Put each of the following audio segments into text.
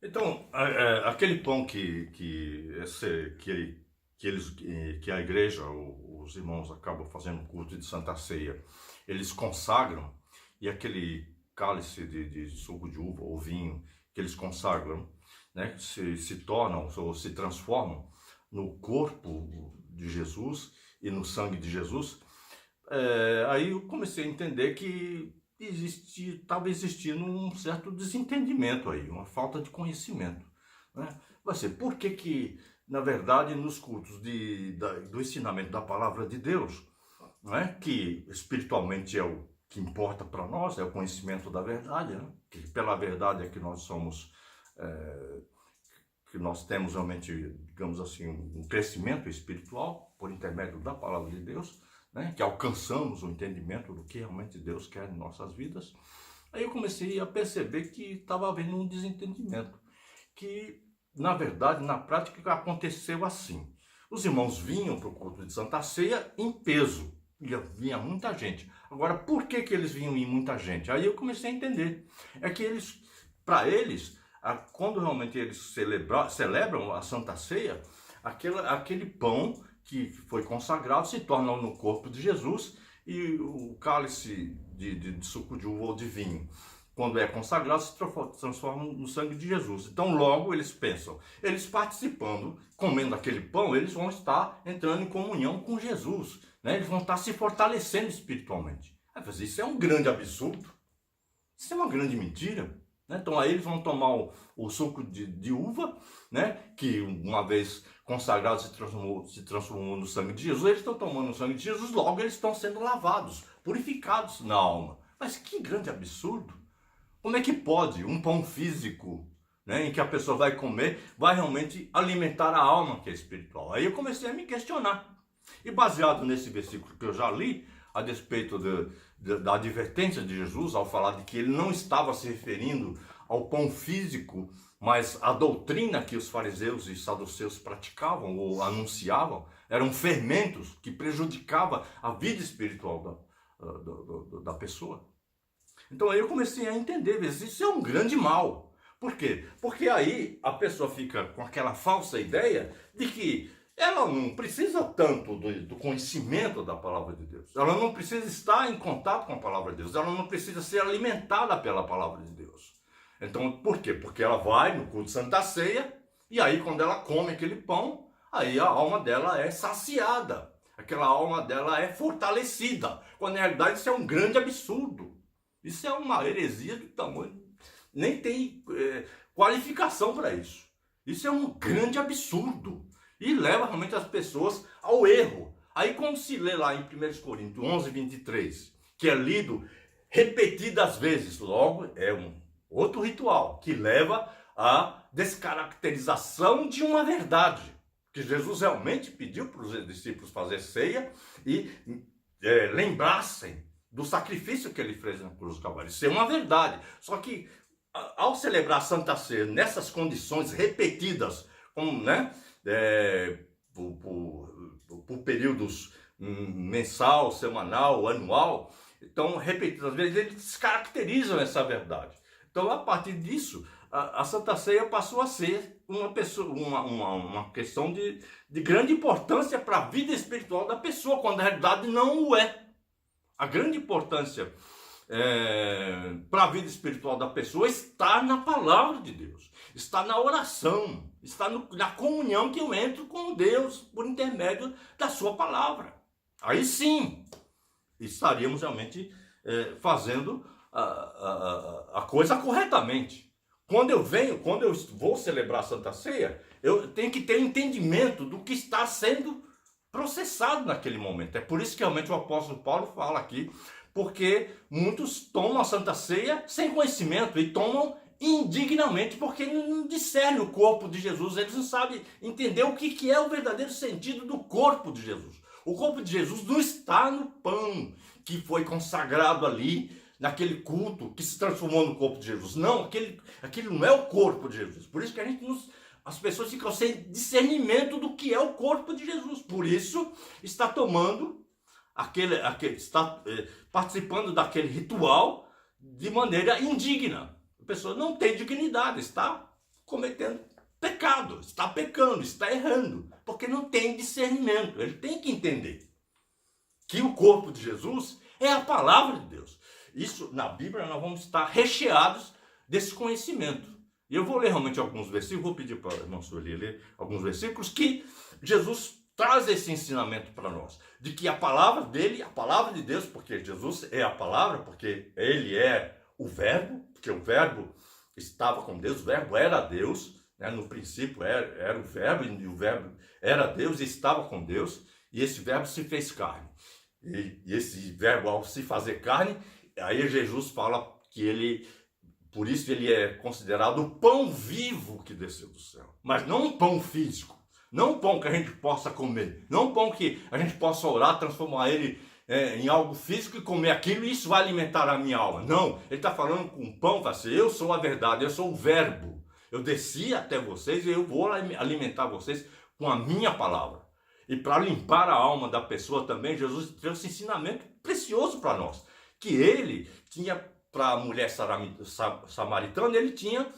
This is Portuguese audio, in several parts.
Então, aquele pão que a igreja, os irmãos acabam fazendo o culto de Santa Ceia, eles consagram, e aquele cálice de suco de uva ou vinho que eles consagram, né, se tornam ou se transformam no corpo de Jesus e no sangue de Jesus. Aí eu comecei a entender que estava existindo um certo desentendimento aí, uma falta de conhecimento, né? Vai ser, por que que, na verdade, nos cultos do ensinamento da palavra de Deus, né, que espiritualmente é o que importa para nós, é o conhecimento da verdade, né? Que pela verdade é que nós somos, é, que nós temos realmente, digamos assim, um crescimento espiritual por intermédio da palavra de Deus, né? Que alcançamos o entendimento do que realmente Deus quer em nossas vidas. Aí eu comecei a perceber que estava havendo um desentendimento, que na verdade, na prática, aconteceu assim. Os irmãos vinham para o culto de Santa Ceia em peso, vinha muita gente. Agora, por que que eles vinham em muita gente? Aí eu comecei a entender. É que eles, para eles, quando realmente eles celebram a Santa Ceia, aquele pão que foi consagrado se torna no corpo de Jesus, e o cálice de suco de uva ou de vinho, quando é consagrado, se transforma no sangue de Jesus. Então, logo eles pensam, eles participando, comendo aquele pão, eles vão estar entrando em comunhão com Jesus, né? Eles vão estar se fortalecendo espiritualmente. Isso é um grande absurdo, isso é uma grande mentira, né? Então aí eles vão tomar o suco de uva, né? Que uma vez consagrado se transformou no sangue de Jesus. Eles estão tomando o sangue de Jesus, logo eles estão sendo lavados, purificados na alma. Mas que grande absurdo! Como é que pode um pão físico, né, em que a pessoa vai comer, vai realmente alimentar a alma, que é espiritual? Aí eu comecei a me questionar. E baseado nesse versículo que eu já li, a despeito da advertência de Jesus, ao falar de que ele não estava se referindo ao pão físico, mas à doutrina que os fariseus e saduceus praticavam ou anunciavam, eram fermentos que prejudicavam a vida espiritual da pessoa. Então aí eu comecei a entender, isso é um grande mal. Por quê? Porque aí a pessoa fica com aquela falsa ideia de que ela não precisa tanto do conhecimento da palavra de Deus. Ela não precisa estar em contato com a palavra de Deus. Ela não precisa ser alimentada pela palavra de Deus. Então, por quê? Porque ela vai no culto de Santa Ceia, e aí quando ela come aquele pão, aí a alma dela é saciada. Aquela alma dela é fortalecida. Quando na realidade isso é um grande absurdo. Isso é uma heresia do tamanho, nem tem qualificação para isso. Isso é um grande absurdo e leva realmente as pessoas ao erro. Aí quando se lê lá em 1 Coríntios 11, 23, que é lido repetidas vezes, logo é um outro ritual que leva à descaracterização de uma verdade, que Jesus realmente pediu para os discípulos fazer ceia e lembrassem do sacrifício que ele fez na cruz do Calvário. Isso é uma verdade. Só que ao celebrar a Santa Ceia nessas condições repetidas, como, né, por períodos mensal, semanal, anual, então repetidas vezes, eles descaracterizam essa verdade. Então, a partir disso, a Santa Ceia passou a ser uma questão de grande importância para a vida espiritual da pessoa, quando na realidade não o é. A grande importância para a vida espiritual da pessoa está na palavra de Deus, está na oração, está na comunhão que eu entro com Deus por intermédio da sua palavra. Aí sim, estaríamos realmente fazendo a coisa corretamente. Quando eu vou celebrar a Santa Ceia, eu tenho que ter entendimento do que está sendo processado naquele momento. É por isso que realmente o apóstolo Paulo fala aqui, porque muitos tomam a Santa Ceia sem conhecimento e tomam indignamente, porque não discernem o corpo de Jesus, eles não sabem entender o que é o verdadeiro sentido do corpo de Jesus. O corpo de Jesus não está no pão que foi consagrado ali, naquele culto que se transformou no corpo de Jesus. Não, aquele não é o corpo de Jesus. Por isso que as pessoas ficam sem discernimento do que é o corpo de Jesus. Por isso, está tomando está participando daquele ritual de maneira indigna. A pessoa não tem dignidade, está cometendo pecado, está pecando, está errando, porque não tem discernimento. Ele tem que entender que o corpo de Jesus é a palavra de Deus. Isso, na Bíblia, nós vamos estar recheados desse conhecimento. E eu vou ler realmente alguns versículos, vou pedir para o irmão Sueli ler alguns versículos que Jesus traz esse ensinamento para nós, de que a palavra dele, a palavra de Deus, porque Jesus é a palavra, porque ele é o verbo, porque o verbo estava com Deus, o verbo era Deus, né? No princípio era o verbo, e o verbo era Deus e estava com Deus, e esse verbo se fez carne. E esse verbo, ao se fazer carne, aí Jesus fala que ele, por isso ele é considerado o pão vivo que desceu do céu, mas não um pão físico. Não um pão que a gente possa comer, não um pão que a gente possa orar, transformar ele em algo físico e comer aquilo e isso vai alimentar a minha alma. Não, ele está falando com um pão, assim, eu sou a verdade, eu sou o verbo. Eu desci até vocês e eu vou alimentar vocês com a minha palavra. E para limpar a alma da pessoa também, Jesus trouxe ensinamento precioso para nós. Que ele tinha, para a mulher samaritana, ele tinha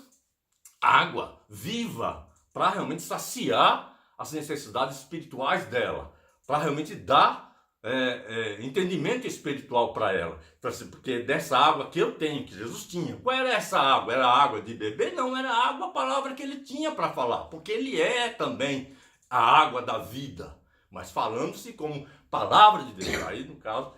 água viva para realmente saciar as necessidades espirituais dela, para realmente dar entendimento espiritual para ela. Porque dessa água que eu tenho, que Jesus tinha, qual era essa água? Era água de beber? Não, era a água, a palavra que ele tinha para falar, porque ele é também a água da vida, mas falando-se como palavra de Deus. Aí, no caso,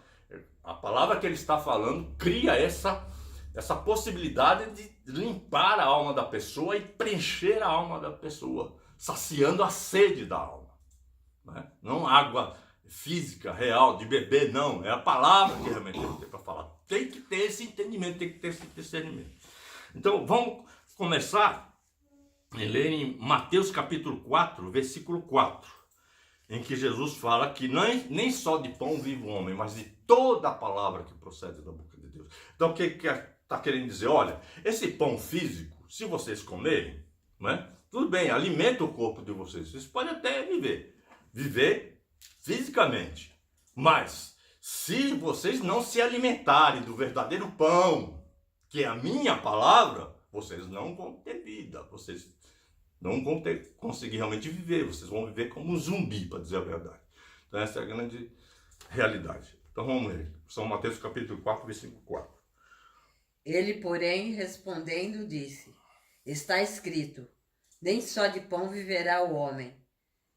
a palavra que ele está falando cria essa possibilidade de limpar a alma da pessoa e preencher a alma da pessoa, saciando a sede da alma, né? Não água física, real, de beber, não. É a palavra que realmente tem para falar. Tem que ter esse entendimento, tem que ter esse discernimento. Então, vamos começar a ler em Mateus capítulo 4, versículo 4, em que Jesus fala que nem só de pão vive o homem, mas de toda a palavra que procede da boca de Deus. Então, o que está querendo dizer? Olha, esse pão físico, se vocês comerem, né, tudo bem, alimenta o corpo de vocês. Vocês podem até viver fisicamente. Mas, se vocês não se alimentarem do verdadeiro pão, que é a minha palavra, vocês não vão ter vida. Vocês não vão conseguir realmente viver. Vocês vão viver como um zumbi, para dizer a verdade. Então, essa é a grande realidade. Então, vamos ler. São Mateus capítulo 4, versículo 4. Ele, porém, respondendo, disse: está escrito, nem só de pão viverá o homem,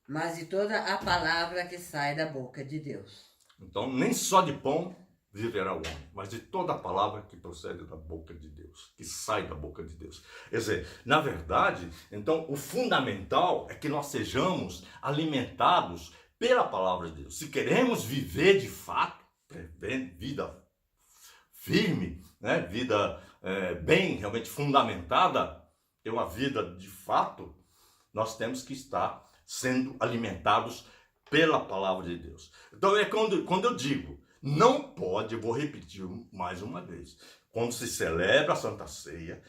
mas de toda a palavra que sai da boca de Deus. Então, nem só de pão viverá o homem, mas de toda a palavra que procede da boca de Deus, que sai da boca de Deus. Quer dizer, na verdade, então, o fundamental é que nós sejamos alimentados pela palavra de Deus. Se queremos viver de fato, vida firme, né? Vida bem, realmente fundamentada, ter uma vida de fato, nós temos que estar sendo alimentados pela palavra de Deus. Então é quando eu digo, não pode, eu vou repetir mais uma vez, quando se celebra a Santa Ceia,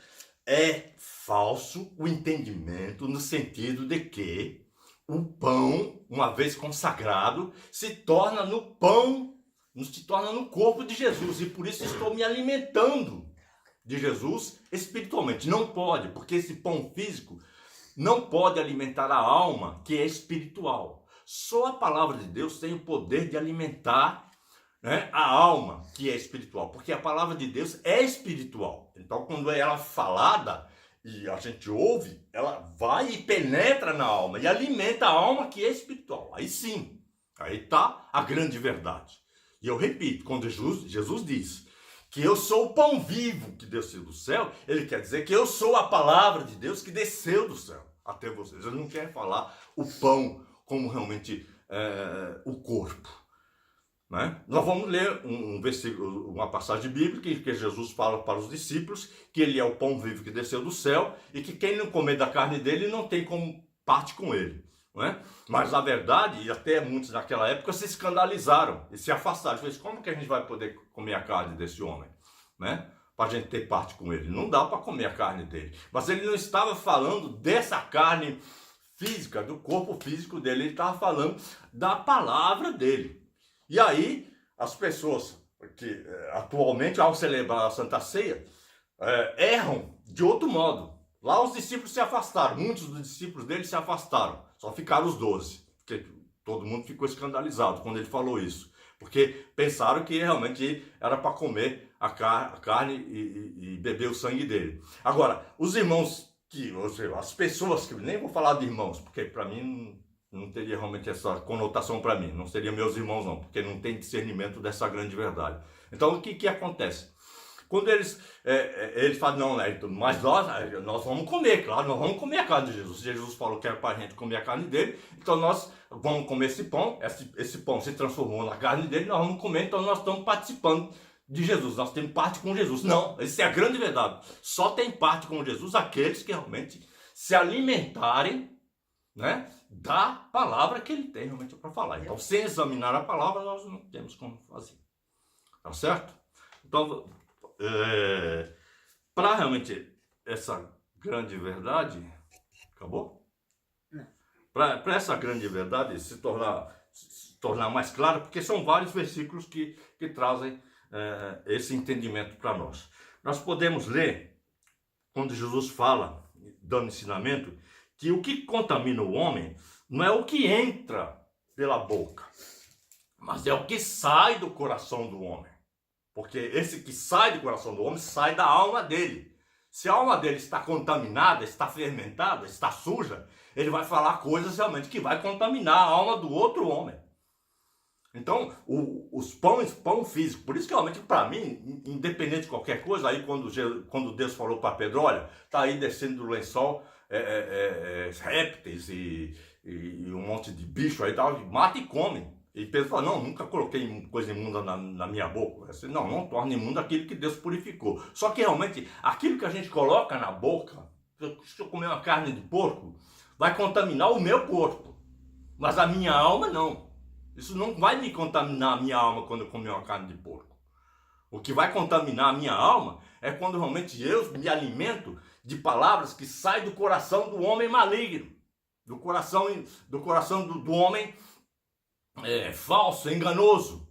é falso o entendimento no sentido de que o pão, uma vez consagrado, se torna no pão, se torna no corpo de Jesus, e por isso estou me alimentando de Jesus espiritualmente. Não pode, porque esse pão físico não pode alimentar a alma, que é espiritual. Só a palavra de Deus tem o poder de alimentar, né, a alma, que é espiritual, porque a palavra de Deus é espiritual. Então, quando ela é falada e a gente ouve, ela vai e penetra na alma e alimenta a alma, que é espiritual. Aí sim, aí está a grande verdade. E eu repito, quando Jesus diz que eu sou o pão vivo que desceu do céu, ele quer dizer que eu sou a palavra de Deus que desceu do céu até vocês. Ele não quer falar o pão como realmente o corpo, né? Nós vamos ler um versículo, uma passagem bíblica em que Jesus fala para os discípulos que ele é o pão vivo que desceu do céu e que quem não comer da carne dele não tem como parte com ele. Não é? Mas na verdade, e até muitos naquela época se escandalizaram e se afastaram. Fez, como que a gente vai poder comer a carne desse homem, né? Para a gente ter parte com ele? Não dá para comer a carne dele. Mas ele não estava falando dessa carne física, do corpo físico dele. Ele estava falando da palavra dele. E aí, as pessoas que atualmente, ao celebrar a Santa Ceia, erram de outro modo. Lá os discípulos se afastaram, muitos dos discípulos dele se afastaram, só ficaram os 12, porque todo mundo ficou escandalizado quando ele falou isso, porque pensaram que realmente era para comer a carne e beber o sangue dele. Agora, os irmãos, ou seja, as pessoas que, nem vou falar de irmãos, porque para mim não teria realmente essa conotação para mim, não seriam meus irmãos não, porque não tem discernimento dessa grande verdade. Então o que acontece? Quando eles falam, não, né, mas nós vamos comer, claro, nós vamos comer a carne de Jesus. Jesus falou que era para a gente comer a carne dele, então nós vamos comer esse pão, esse pão se transformou na carne dele, nós vamos comer, então nós estamos participando de Jesus, nós temos parte com Jesus. Não, essa é a grande verdade. Só tem parte com Jesus aqueles que realmente se alimentarem, né, da palavra que ele tem realmente para falar. Então, sem examinar a palavra, nós não temos como fazer. Tá certo? Então, para realmente essa grande verdade, acabou? Para essa grande verdade se tornar mais clara, porque são vários versículos que trazem esse entendimento para nós. Nós podemos ler, quando Jesus fala, dando ensinamento, que o que contamina o homem não é o que entra pela boca, mas é o que sai do coração do homem. Porque esse que sai do coração do homem sai da alma dele. Se a alma dele está contaminada, está fermentada, está suja, ele vai falar coisas realmente que vai contaminar a alma do outro homem. Então, os pão físico, por isso que realmente para mim, independente de qualquer coisa, aí quando Deus falou para Pedro, olha, está aí descendo do lençol répteis e um monte de bicho aí, tal, mata e come. E Pedro falou, não, nunca coloquei coisa imunda na minha boca. Disse, não torna imundo aquilo que Deus purificou. Só que realmente, aquilo que a gente coloca na boca, se eu comer uma carne de porco, vai contaminar o meu corpo. Mas a minha alma não. Isso não vai me contaminar a minha alma quando eu comer uma carne de porco. O que vai contaminar a minha alma é quando realmente eu me alimento de palavras que saem do coração do homem maligno. Do coração do homem falso, enganoso.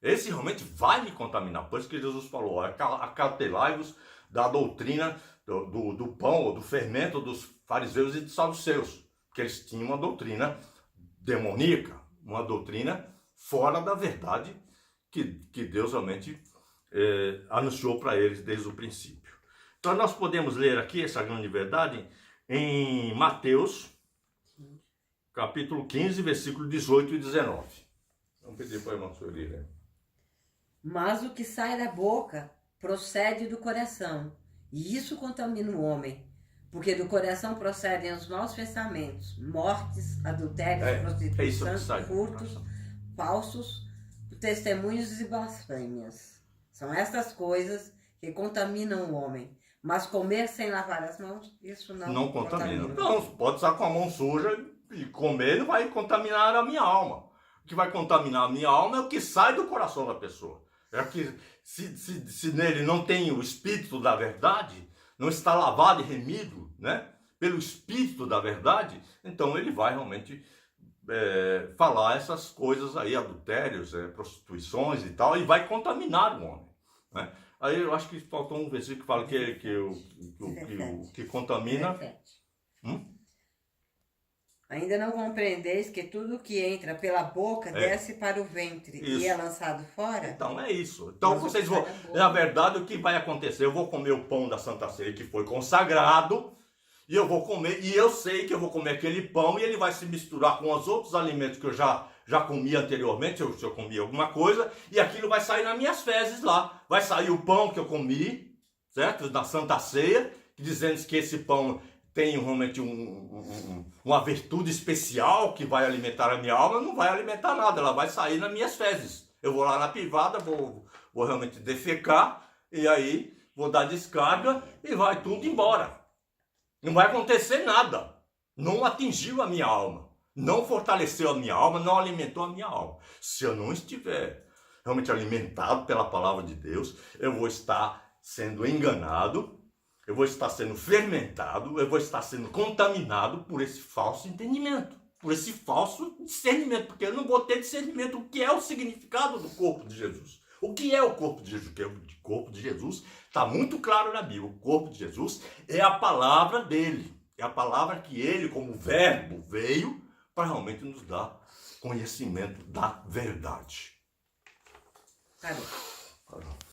Esse realmente vai me contaminar. Por isso que Jesus falou, acautelai-vos da doutrina do pão, ou do fermento dos fariseus e dos saduceus. Porque eles tinham uma doutrina demoníaca, uma doutrina fora da verdade que Deus realmente anunciou para eles desde o princípio. Então nós podemos ler aqui essa grande verdade em Mateus, capítulo 15, versículo 18 e 19. Vamos pedir para a irmã Sueli, né? Mas o que sai da boca procede do coração, e isso contamina o homem, porque do coração procedem os maus pensamentos, mortes, adultérios, prostituição, furtos, falsos testemunhos e blasfêmias. São essas coisas que contaminam o homem. Mas comer sem lavar as mãos, isso não contamina. Não, pode estar com a mão suja e comer não vai contaminar a minha alma. O que vai contaminar a minha alma é o que sai do coração da pessoa. É que se nele não tem o espírito da verdade, não está lavado e remido, né, pelo espírito da verdade, então ele vai realmente falar essas coisas aí, adultérios, prostituições e tal, e vai contaminar o homem, né? Aí eu acho que faltou um versículo que fala o que contamina... Ainda não compreendeis que tudo que entra pela boca desce para o ventre e é lançado fora? Então é isso. Então vocês vão... Na verdade, o que vai acontecer? Eu vou comer o pão da Santa Ceia que foi consagrado, e eu vou comer, e eu sei que eu vou comer aquele pão, e ele vai se misturar com os outros alimentos que eu já comi anteriormente, se eu comi alguma coisa, e aquilo vai sair nas minhas fezes lá. Vai sair o pão que eu comi, certo? Da Santa Ceia, dizendo que esse pão tem realmente uma virtude especial que vai alimentar a minha alma. Não vai alimentar nada, ela vai sair nas minhas fezes. Eu vou lá na privada, vou realmente defecar, e aí vou dar descarga e vai tudo embora. Não vai acontecer nada. Não atingiu a minha alma. Não fortaleceu a minha alma, não alimentou a minha alma. Se eu não estiver realmente alimentado pela palavra de Deus, eu vou estar sendo enganado, eu vou estar sendo fermentado, eu vou estar sendo contaminado por esse falso entendimento, por esse falso discernimento, porque eu não vou ter discernimento do que é o significado do corpo de Jesus, O que é o corpo de Jesus? O corpo de Jesus está muito claro na Bíblia. O corpo de Jesus é a palavra dele. É a palavra que ele, como verbo, veio para realmente nos dar conhecimento da verdade. Parou.